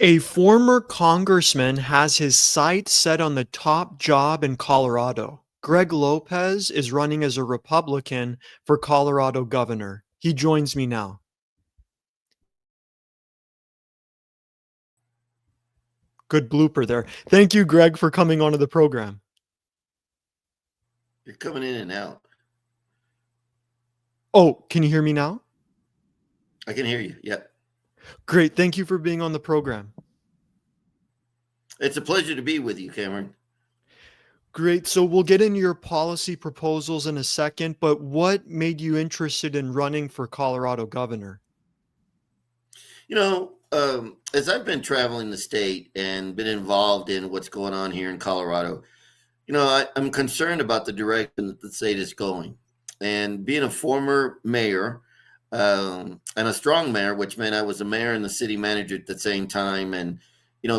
A former congressman has his sights set on the top job in Colorado. Greg Lopez is running as a Republican for Colorado governor. He joins me now. Good blooper there. Thank you, Greg, for coming onto the program. You're coming in and out. Oh, can you hear me now? I can hear you. Yep. Great. Thank you for being on the program. It's a pleasure to be with you, Cameron. Great. So we'll get into your policy proposals in a second, but what made you interested in running for Colorado governor? As I've been traveling the state and been involved in what's going on here in Colorado, I'm concerned about the direction that the state is going. And being a former mayor and a strong mayor, which meant I was a mayor and the city manager at the same time, and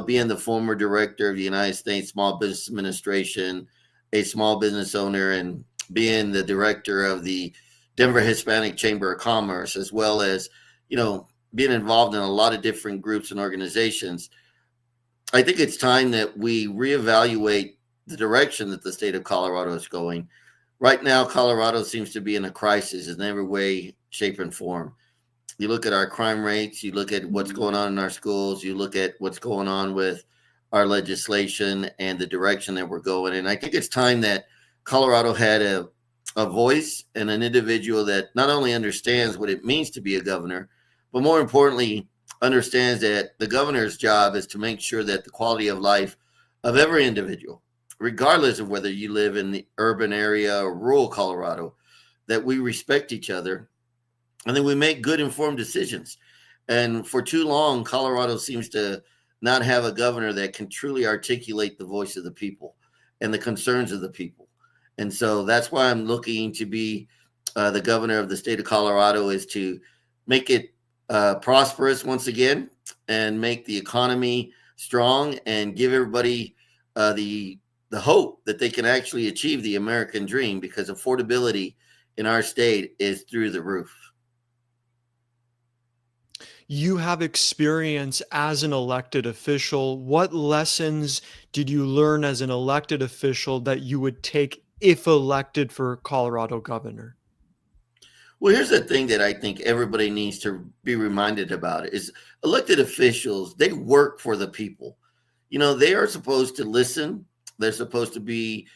being the former director of the United States Small Business Administration, a small business owner, and being the director of the Denver Hispanic Chamber of Commerce, as well as being involved in a lot of different groups and organizations. I think it's time that we reevaluate the direction that the state of Colorado is going. Right now, Colorado seems to be in a crisis in every way, shape, and form. You look at our crime rates, you look at what's going on in our schools, you look at what's going on with our legislation and the direction that we're going. And I think it's time that Colorado had a voice and an individual that not only understands what it means to be a governor, but more importantly, understands that the governor's job is to make sure that the quality of life of every individual, regardless of whether you live in the urban area or rural Colorado, that we respect each other and then we make good informed decisions. And for too long, Colorado seems to not have a governor that can truly articulate the voice of the people and the concerns of the people. And so that's why I'm looking to be the governor of the state of Colorado, is to make it prosperous once again and make the economy strong and give everybody the hope that they can actually achieve the American dream, because affordability in our state is through the roof. You have experience as an elected official. What lessons did you learn as an elected official that you would take if elected for Colorado governor? Well, here's the thing that I think everybody needs to be reminded about is elected officials, they work for the people. They are supposed to listen. They're supposed to be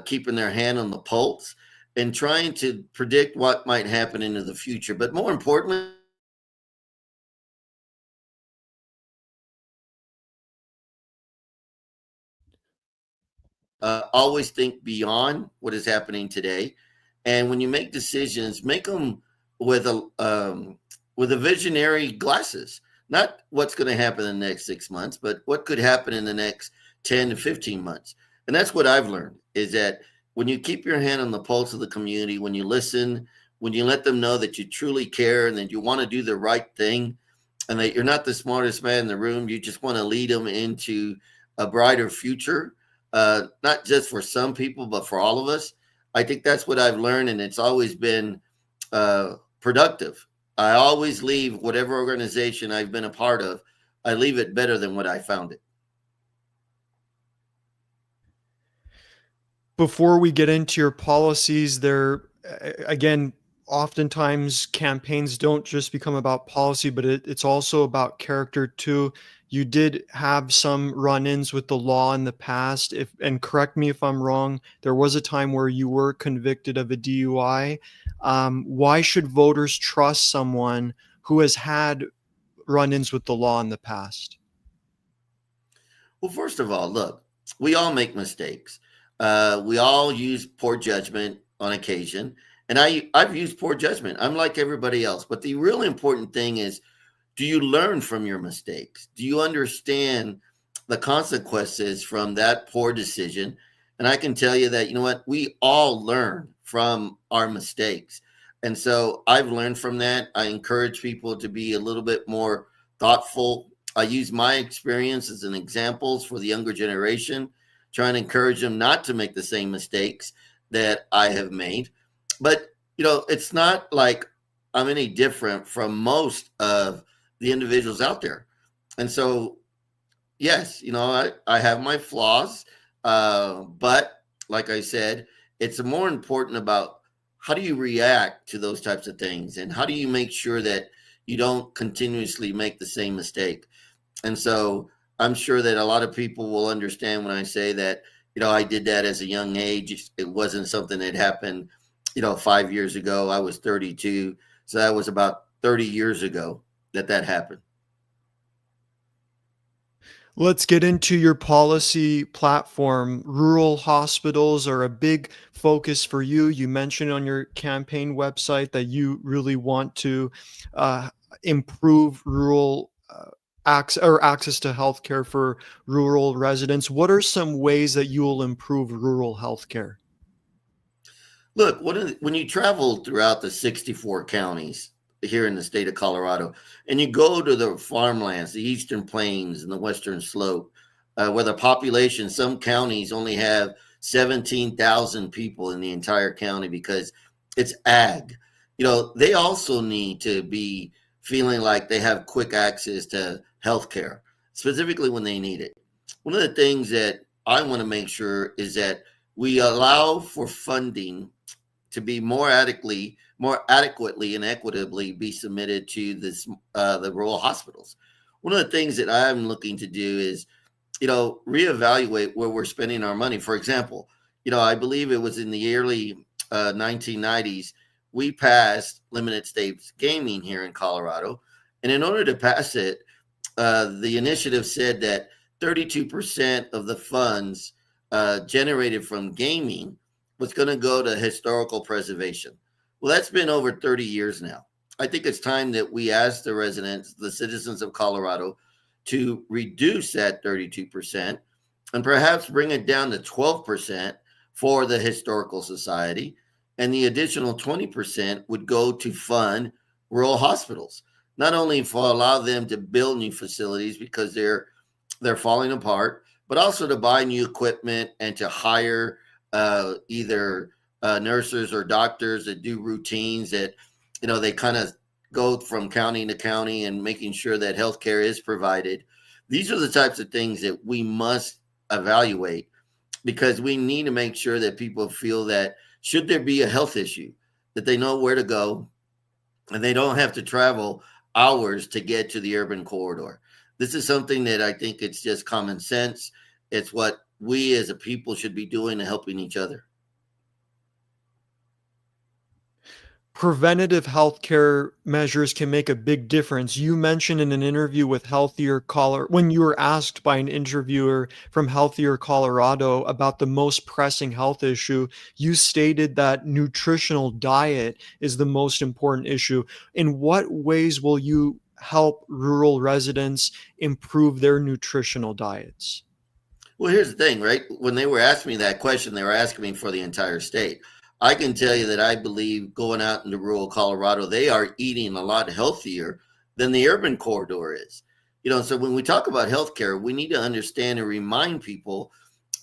keeping their hand on the pulse and trying to predict what might happen into the future. But more importantly, always think beyond what is happening today. And when you make decisions, make them with a visionary glasses. Not what's going to happen in the next 6 months, but what could happen in the next 10 to 15 months. And that's what I've learned, is that when you keep your hand on the pulse of the community, when you listen, when you let them know that you truly care and that you want to do the right thing, and that you're not the smartest man in the room, you just want to lead them into a brighter future, not just for some people, but for all of us. I think that's what I've learned, and it's always been productive. I always leave whatever organization I've been a part of, I leave it better than what I found it. Before we get into your policies, again, oftentimes campaigns don't just become about policy, but it's also about character too. You did have some run-ins with the law in the past. If and correct me if I'm wrong, there was a time where you were convicted of a DUI. Why should voters trust someone who has had run-ins with the law in the past? Well, first of all, look, we all make mistakes. We all use poor judgment on occasion. And I've used poor judgment. I'm like everybody else. But the really important thing is, do you learn from your mistakes? Do you understand the consequences from that poor decision? And I can tell you that, you know what, we all learn from our mistakes. And so I've learned from that. I encourage people to be a little bit more thoughtful. I use my experience as an examples for the younger generation, trying to encourage them not to make the same mistakes that I have made. But, it's not like I'm any different from most of the individuals out there. And so yes, I have my flaws, but like I said, it's more important about how do you react to those types of things, and how do you make sure that you don't continuously make the same mistake. And so I'm sure that a lot of people will understand when I say that, I did that as a young age. It wasn't something that happened, 5 years ago. I was 32. So that was about 30 years ago that happened. Let's get into your policy platform. Rural hospitals are a big focus for you. You mentioned on your campaign website that you really want to uh, improve rural access to healthcare for rural residents. What are some ways that you will improve rural healthcare? Look, when you travel throughout the 64 counties here in the state of Colorado, and you go to the farmlands, the eastern plains and the western slope, where the population, some counties only have 17,000 people in the entire county because it's ag. They also need to be feeling like they have quick access to health care, specifically when they need it. One of the things that I want to make sure is that we allow for funding to be more adequately and equitably be submitted to the rural hospitals. One of the things that I'm looking to do is, reevaluate where we're spending our money. For example, I believe it was in the early 1990s we passed limited states gaming here in Colorado, and in order to pass it, the initiative said that 32% of the funds generated from gaming was going to go to historical preservation. Well, that's been over 30 years now. I think it's time that we ask the residents, the citizens of Colorado, to reduce that 32% and perhaps bring it down to 12% for the Historical Society. And the additional 20% would go to fund rural hospitals, not only for allow them to build new facilities because they're falling apart, but also to buy new equipment and to hire either nurses or doctors that do routines that, they kind of go from county to county and making sure that healthcare is provided. These are the types of things that we must evaluate, because we need to make sure that people feel that should there be a health issue, that they know where to go and they don't have to travel hours to get to the urban corridor. This is something that I think it's just common sense. It's what we as a people should be doing and helping each other. Preventative healthcare measures can make a big difference. You mentioned in an interview with Healthier Colorado, when you were asked by an interviewer from Healthier Colorado about the most pressing health issue, you stated that nutritional diet is the most important issue. In what ways will you help rural residents improve their nutritional diets? Well, here's the thing, right? When they were asking me that question, they were asking me for the entire state. I can tell you that I believe going out into rural Colorado, they are eating a lot healthier than the urban corridor is. So when we talk about healthcare, we need to understand and remind people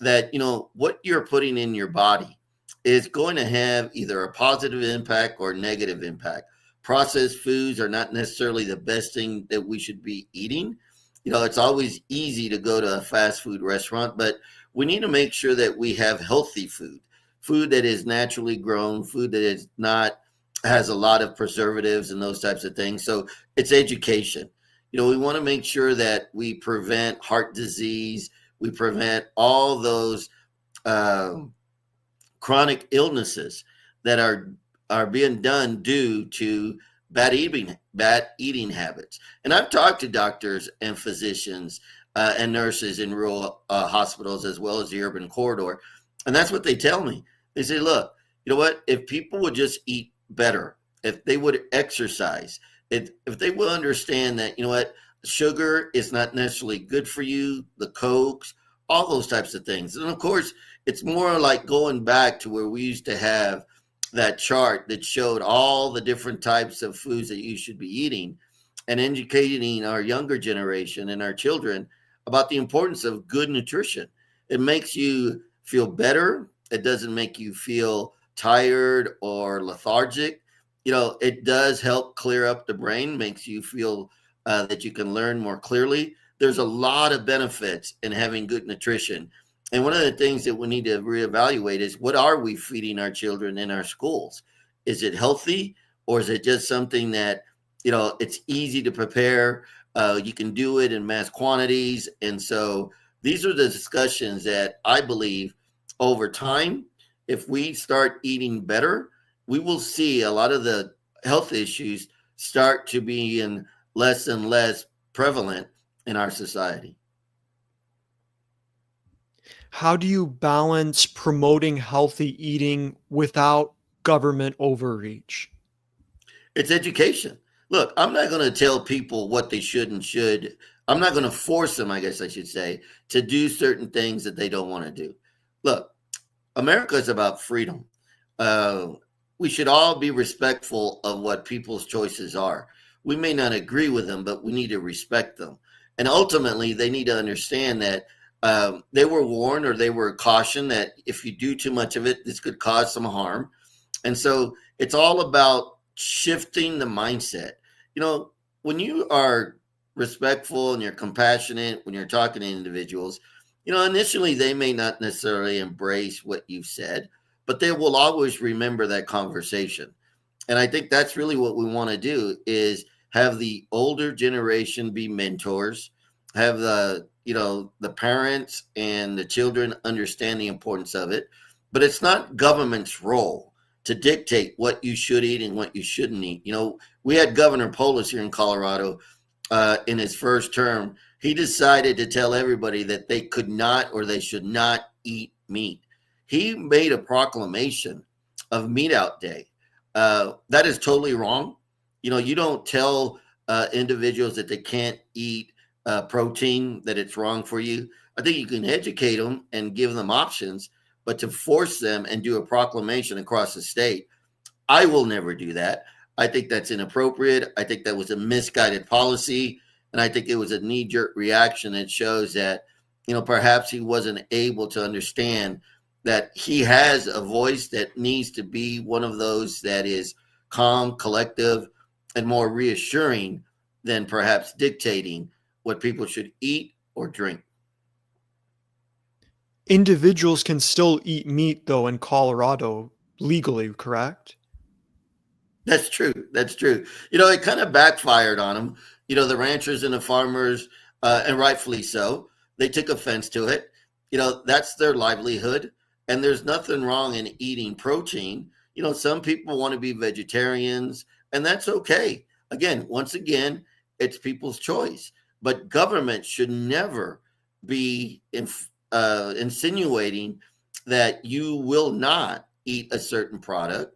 that, what you're putting in your body is going to have either a positive impact or negative impact. Processed foods are not necessarily the best thing that we should be eating. It's always easy to go to a fast food restaurant, but we need to make sure that we have healthy food that is naturally grown, food that is not has a lot of preservatives and those types of things. So it's education. We want to make sure that we prevent heart disease, we prevent all those um, chronic illnesses that are being done due to bad eating habits. And I've talked to doctors and physicians and nurses in rural hospitals as well as the urban corridor, and that's what they tell me. They say, look, you know what? If people would just eat better, if they would exercise, if they will understand that, sugar is not necessarily good for you, the cokes, all those types of things. And of course, it's more like going back to where we used to have that chart that showed all the different types of foods that you should be eating, and educating our younger generation and our children about the importance of good nutrition. It makes you feel better. It doesn't make you feel tired or lethargic. It does help clear up the brain, makes you feel that you can learn more clearly. there's a lot of benefits in having good nutrition. And one of the things that we need to reevaluate is, what are we feeding our children in our schools? Is it healthy, or is it just something that, it's easy to prepare? You can do it in mass quantities. And so these are the discussions that I believe over time, if we start eating better, we will see a lot of the health issues start to be in less and less prevalent in our society. How do you balance promoting healthy eating without government overreach? It's education. Look, I'm not going to tell people what they should and should. I'm not going to force them, I guess I should say, to do certain things that they don't want to do. Look, America is about freedom. Uh, we should all be respectful of what people's choices are. We may not agree with them, but we need to respect them. And ultimately, they need to understand that they were warned, or they were cautioned, that if you do too much of it, this could cause some harm. And so it's all about shifting the mindset. When you are respectful and you're compassionate, when you're talking to individuals, initially they may not necessarily embrace what you've said, but they will always remember that conversation. And I think that's really what we want to do, is have the older generation be mentors, have the parents and the children understand the importance of it. But it's not government's role to dictate what you should eat and what you shouldn't eat. We had Governor Polis here in Colorado in his first term. He decided to tell everybody that they could not, or they should not eat meat. He made a proclamation of Meat Out Day. That is totally wrong. You don't tell individuals that they can't eat protein, that it's wrong for you. I think you can educate them and give them options, but to force them and do a proclamation across the state, I will never do that. I think that's inappropriate. I think that was a misguided policy. And I think it was a knee-jerk reaction that shows that, perhaps he wasn't able to understand that he has a voice that needs to be one of those that is calm, collective, and more reassuring than perhaps dictating what people should eat or drink. Individuals can still eat meat, though, in Colorado legally, correct? That's true. That's true. It kind of backfired on them. The ranchers and the farmers, and rightfully so, they took offense to it. That's their livelihood. And there's nothing wrong in eating protein. Some people want to be vegetarians, and that's okay. Once again, it's people's choice. But government should never be insinuating that you will not eat a certain product,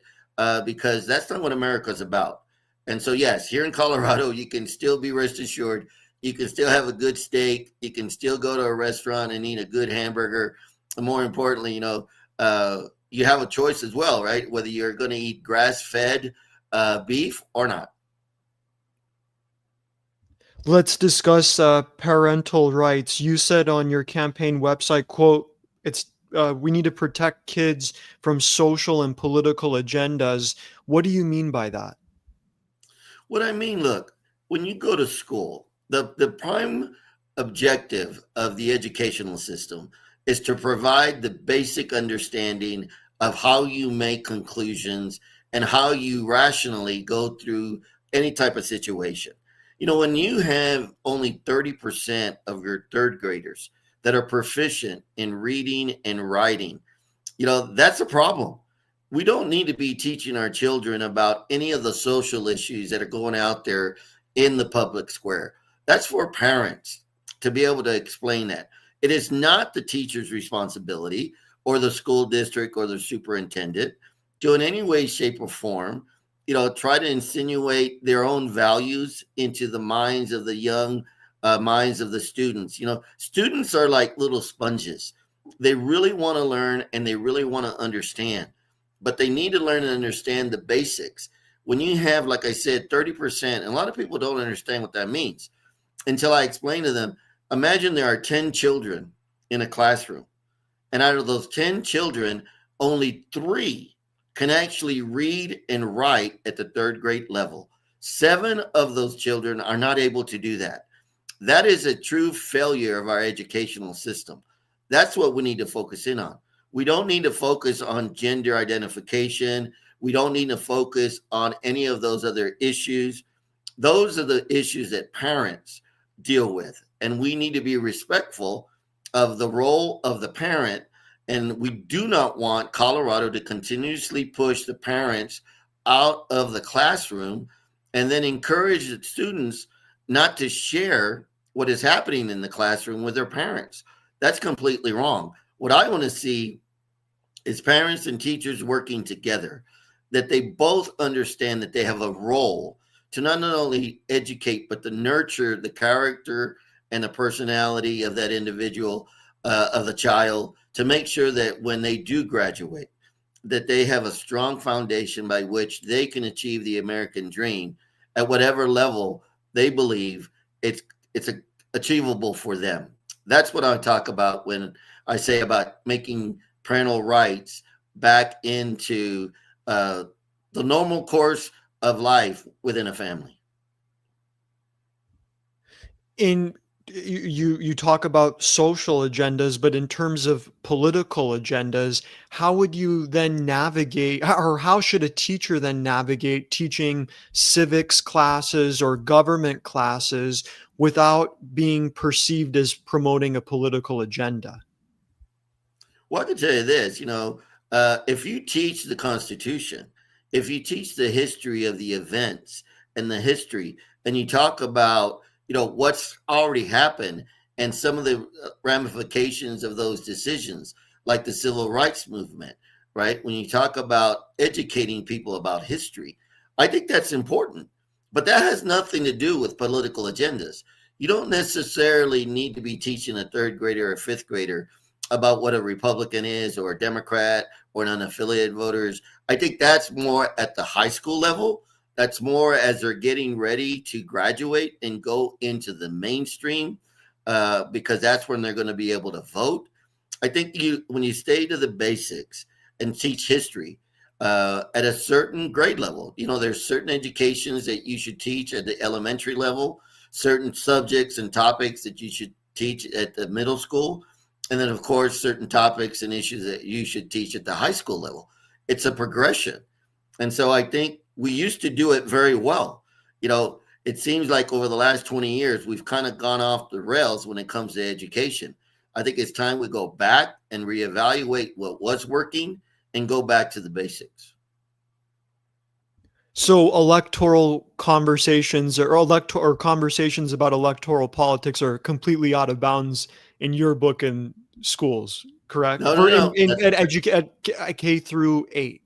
because that's not what America's about. And so, yes, here in Colorado, you can still be rest assured, you can still have a good steak, you can still go to a restaurant and eat a good hamburger. And more importantly, you have a choice as well, right? Whether you're going to eat grass-fed beef or not. Let's discuss parental rights. You said on your campaign website, quote, it's we need to protect kids from social and political agendas. What do you mean by that? What I mean, look, when you go to school, the prime objective of the educational system is to provide the basic understanding of how you make conclusions and how you rationally go through any type of situation. When you have only 30% of your third graders that are proficient in reading and writing, that's a problem. We don't need to be teaching our children about any of the social issues that are going out there in the public square. That's for parents to be able to explain that. It is not the teacher's responsibility, or the school district, or the superintendent, to in any way, shape, or form, try to insinuate their own values into the minds of the young, minds of the students. Students are like little sponges. They really want to learn and they really want to understand, but they need to learn and understand the basics. When you have, like I said, 30%, and a lot of people don't understand what that means until I explain to them. Imagine there are 10 children in a classroom, and out of those 10 children, only 3 can actually read and write at the third grade level. 7 of those children are not able to do that. That is a true failure of our educational system. That's what we need to focus in on. We don't need to focus on gender identification. We don't need to focus on any of those other issues. Those are the issues that parents deal with. And we need to be respectful of the role of the parent. And we do not want Colorado to continuously push the parents out of the classroom and then encourage the students not to share what is happening in the classroom with their parents. That's completely wrong. What I want to see is parents and teachers working together, that they both understand that they have a role to not only educate, but to nurture the character and the personality of that individual, of the child, to make sure that when they do graduate, that they have a strong foundation by which they can achieve the American dream at whatever level they believe it's achievable for them. That's what I talk about when I say about making parental rights back into the normal course of life within a family. In you talk about social agendas, but in terms of political agendas, how would you then navigate, or how should a teacher then navigate teaching civics classes or government classes without being perceived as promoting a political agenda? Well, I can tell you this, if you teach the Constitution, if you teach the history of the events and the history, and you talk about, what's already happened and some of the ramifications of those decisions, like the civil rights movement, right? When you talk about educating people about history, I think that's important. But that has nothing to do with political agendas. You don't necessarily need to be teaching a third grader or fifth grader about what a Republican is or a Democrat or an unaffiliated voters. I think that's more at the high school level. That's more as they're getting ready to graduate and go into the mainstream, because that's when they're going to be able to vote. I think when you stay to the basics and teach history at a certain grade level, there's certain educations that you should teach at the elementary level, certain subjects and topics that you should teach at the middle school, and then, of course, certain topics and issues that you should teach at the high school level. It's a progression. And so I think we used to do it very well. It seems like over the last 20 years, we've kind of gone off the rails when it comes to education. I think it's time we go back and reevaluate what was working and go back to the basics. So electoral conversations or conversations about electoral politics are completely out of bounds in your book in schools, correct? No, no, For no. at K through 8.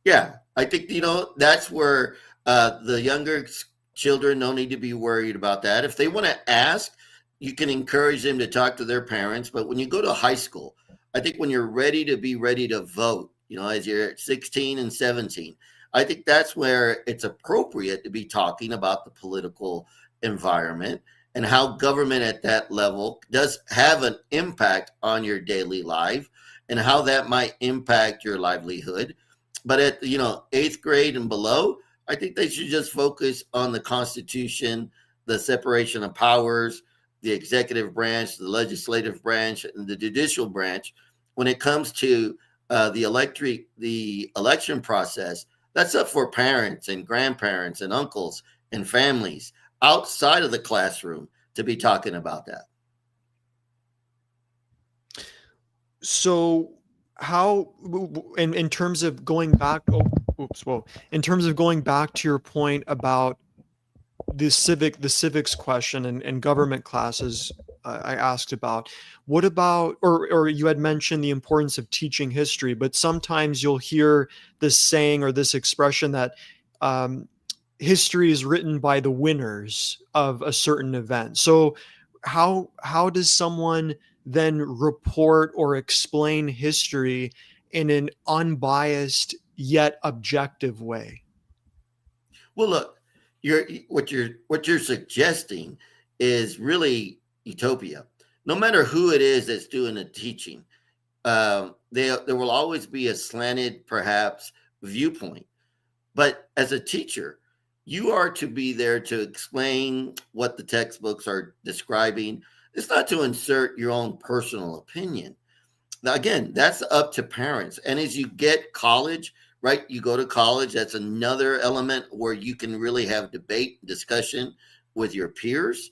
Yeah, I think that's where the younger children don't need to be worried about that. If they want to ask, you can encourage them to talk to their parents. But when you go to high school, I think when you're ready to vote, as you're 16 and 17, I think that's where it's appropriate to be talking about the political environment and how government at that level does have an impact on your daily life and how that might impact your livelihood. But at eighth grade and below, I think they should just focus on the Constitution, the separation of powers, the executive branch, the legislative branch, and the judicial branch. When it comes to the election process, that's up for parents and grandparents and uncles and families outside of the classroom to be talking about that. So how in terms of going back, in terms of going back to your point about the civics question and government classes, I asked about, what about, or you had mentioned the importance of teaching history, but sometimes you'll hear this saying or this expression that history is written by the winners of a certain event. So how does someone then report or explain history in an unbiased yet objective way? Well, look, what you're suggesting is really utopia. No matter who it is that's doing the teaching, there will always be a slanted, perhaps, viewpoint. But as a teacher, You are to be there to explain what the textbooks are describing. It's not to insert your own personal opinion. Now, again, that's up to parents. And as you get college, right, you go to college, that's another element where you can really have debate, discussion with your peers.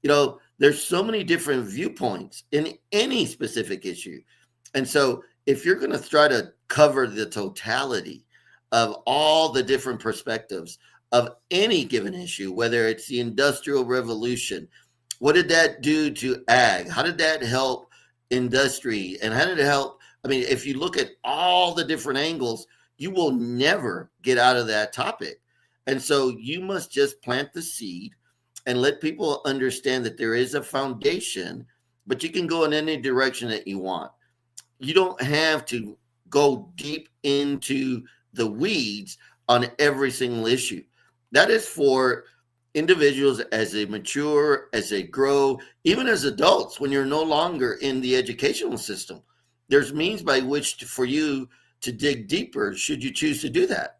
There's so many different viewpoints in any specific issue. And so if you're going to try to cover the totality of all the different perspectives of any given issue, whether it's the Industrial Revolution, what did that do to ag? How did that help industry? And how did it help? I mean, if you look at all the different angles, you will never get out of that topic. And so you must just plant the seed and let people understand that there is a foundation, but you can go in any direction that you want. You don't have to go deep into the weeds on every single issue. That is for individuals as they mature, as they grow, even as adults, when you're no longer in the educational system. There's means by which for you to dig deeper should you choose to do that.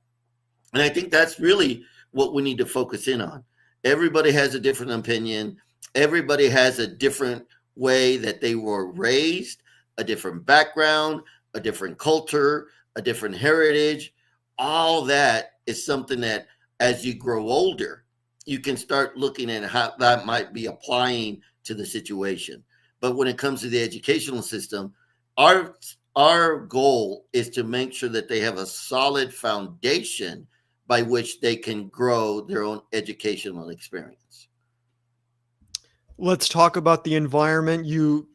And I think that's really what we need to focus in on. Everybody has a different opinion. Everybody has a different way that they were raised, a different background, a different culture, a different heritage. All that is something that as you grow older, you can start looking at how that might be applying to the situation. But when it comes to the educational system, our goal is to make sure that they have a solid foundation by which they can grow their own educational experience. Let's talk about the environment. You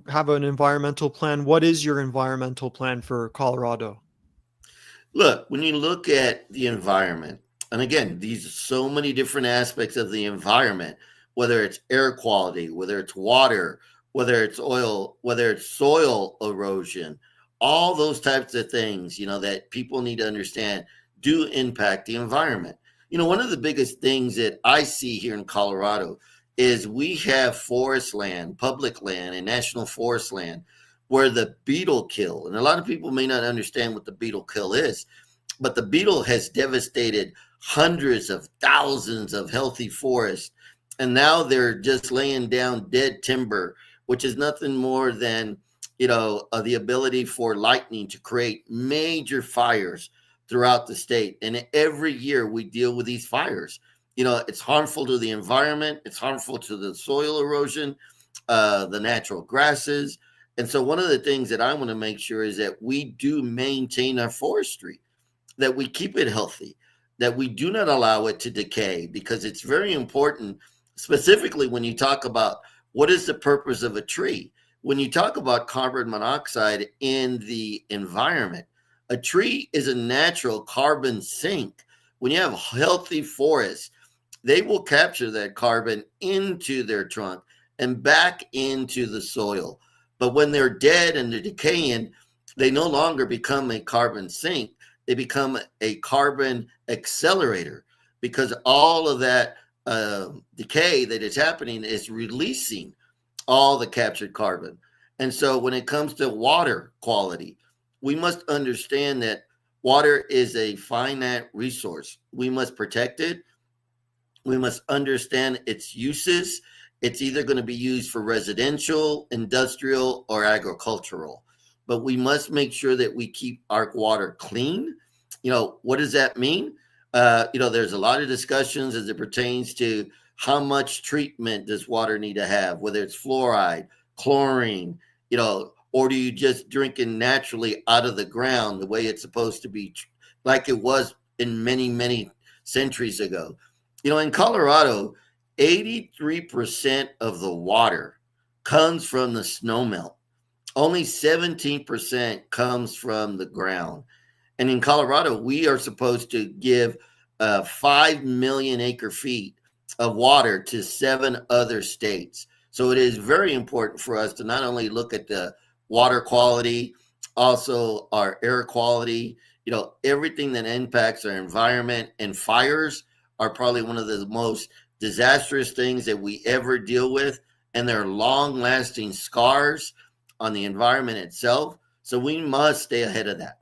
have an environmental plan. What is your environmental plan for Colorado? Look, when you look at the environment, and again, these are so many different aspects of the environment, whether it's air quality, whether it's water, whether it's oil, whether it's soil erosion, all those types of things, that people need to understand do impact the environment. One of the biggest things that I see here in Colorado is we have forest land, public land, and national forest land where the beetle kill, and a lot of people may not understand what the beetle kill is, but the beetle has devastated hundreds of thousands of healthy forests. And now they're just laying down dead timber, which is nothing more than, the ability for lightning to create major fires throughout the state. And every year we deal with these fires. It's harmful to the environment. It's harmful to the soil erosion, the natural grasses. And so one of the things that I want to make sure is that we do maintain our forestry, that we keep it healthy, that we do not allow it to decay, because it's very important, specifically when you talk about what is the purpose of a tree. When you talk about carbon monoxide in the environment, a tree is a natural carbon sink. When you have healthy forests, they will capture that carbon into their trunk and back into the soil. But when they're dead and they're decaying, they no longer become a carbon sink. They become a carbon accelerator, because all of that decay that is happening is releasing all the captured carbon. And so when it comes to water quality, we must understand that water is a finite resource. We must protect it. We must understand its uses. It's either going to be used for residential, industrial, or agricultural. But we must make sure that we keep our water clean. What does that mean? There's a lot of discussions as it pertains to how much treatment does water need to have, whether it's fluoride, chlorine, or do you just drink it naturally out of the ground the way it's supposed to be, like it was in many, many centuries ago. In Colorado, 83% of the water comes from the snowmelt. Only 17% comes from the ground. And in Colorado, we are supposed to give 5 million acre feet of water to 7 other states. So it is very important for us to not only look at the water quality, also our air quality, everything that impacts our environment. And fires are probably one of the most disastrous things that we ever deal with. And they're long lasting scars on the environment itself. So we must stay ahead of that.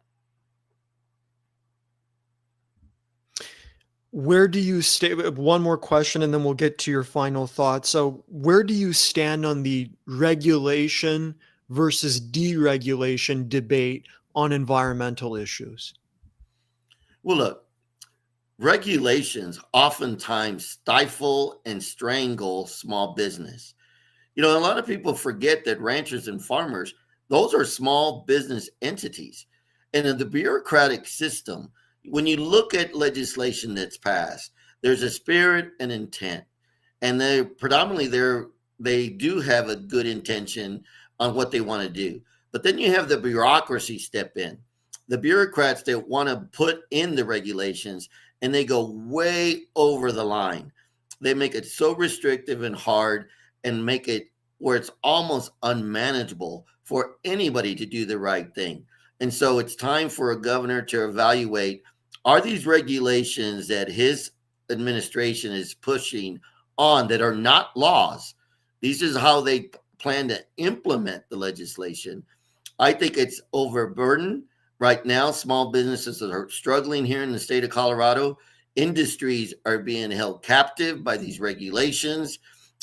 Where do you stay? One more question, and then we'll get to your final thoughts. So, where do you stand on the regulation versus deregulation debate on environmental issues? Well, look, regulations oftentimes stifle and strangle small business. A lot of people forget that ranchers and farmers, those are small business entities. And in the bureaucratic system, when you look at legislation that's passed, there's a spirit and intent. And they do have a good intention on what they want to do. But then you have the bureaucracy step in. The bureaucrats that want to put in the regulations and they go way over the line. They make it so restrictive and hard and make it where it's almost unmanageable for anybody to do the right thing. And so it's time for a governor to evaluate, are these regulations that his administration is pushing on that are not laws? These is how they plan to implement the legislation. I think it's overburdened. Right now, small businesses are struggling here in the state of Colorado. Industries are being held captive by these regulations.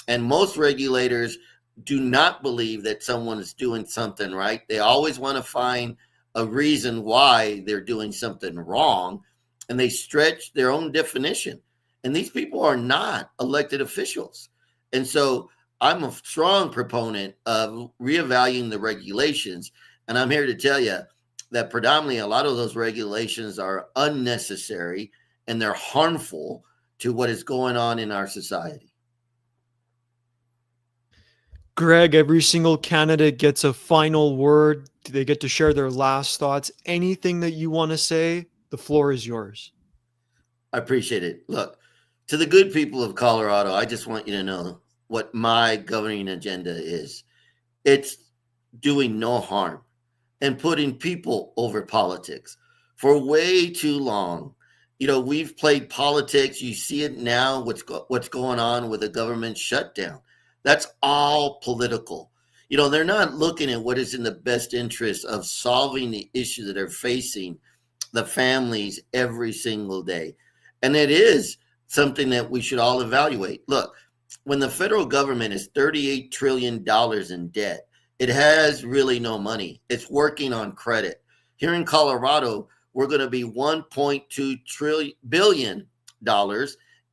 And most regulators do not believe that someone is doing something right. They always want to find a reason why they're doing something wrong, and they stretch their own definition. And these people are not elected officials. And so I'm a strong proponent of reevaluating the regulations. And I'm here to tell you that predominantly a lot of those regulations are unnecessary and they're harmful to what is going on in our society. Greg, every single candidate gets a final word. They get to share their last thoughts. Anything that you want to say, the floor is yours. I appreciate it. Look, to the good people of Colorado, I just want you to know what my governing agenda is. It's doing no harm and putting people over politics. For way too long, we've played politics. You see it now. What's going on with the government shutdown? That's all political. They're not looking at what is in the best interest of solving the issues that are facing the families every single day. And it is something that we should all evaluate. Look, when the federal government is $38 trillion in debt, it has really no money. It's working on credit. Here in Colorado, we're going to be $1.2 billion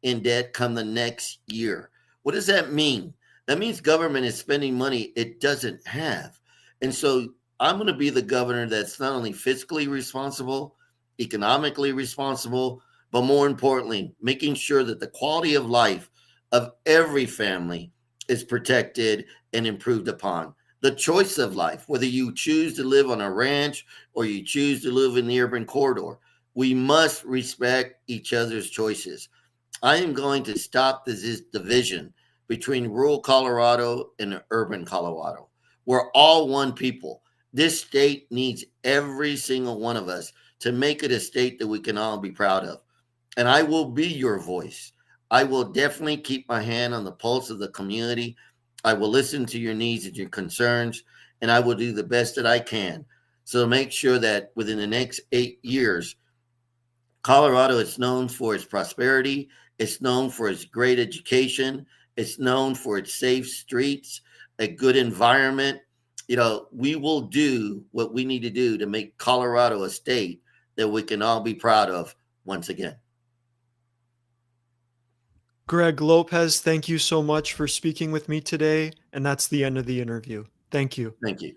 in debt come the next year. What does that mean? That means government is spending money it doesn't have. And so I'm going to be the governor that's not only fiscally responsible, economically responsible, but more importantly, making sure that the quality of life of every family is protected and improved upon. The choice of life, whether you choose to live on a ranch or you choose to live in the urban corridor, we must respect each other's choices. I am going to stop this division between rural Colorado and urban Colorado. We're all one people. This state needs every single one of us to make it a state that we can all be proud of. And I will be your voice. I will definitely keep my hand on the pulse of the community. I will listen to your needs and your concerns, and I will do the best that I can. So make sure that within the next 8 years, Colorado is known for its prosperity. It's known for its great education. It's known for its safe streets, a good environment. We will do what we need to do to make Colorado a state that we can all be proud of once again. Greg Lopez, thank you so much for speaking with me today. And that's the end of the interview. Thank you. Thank you.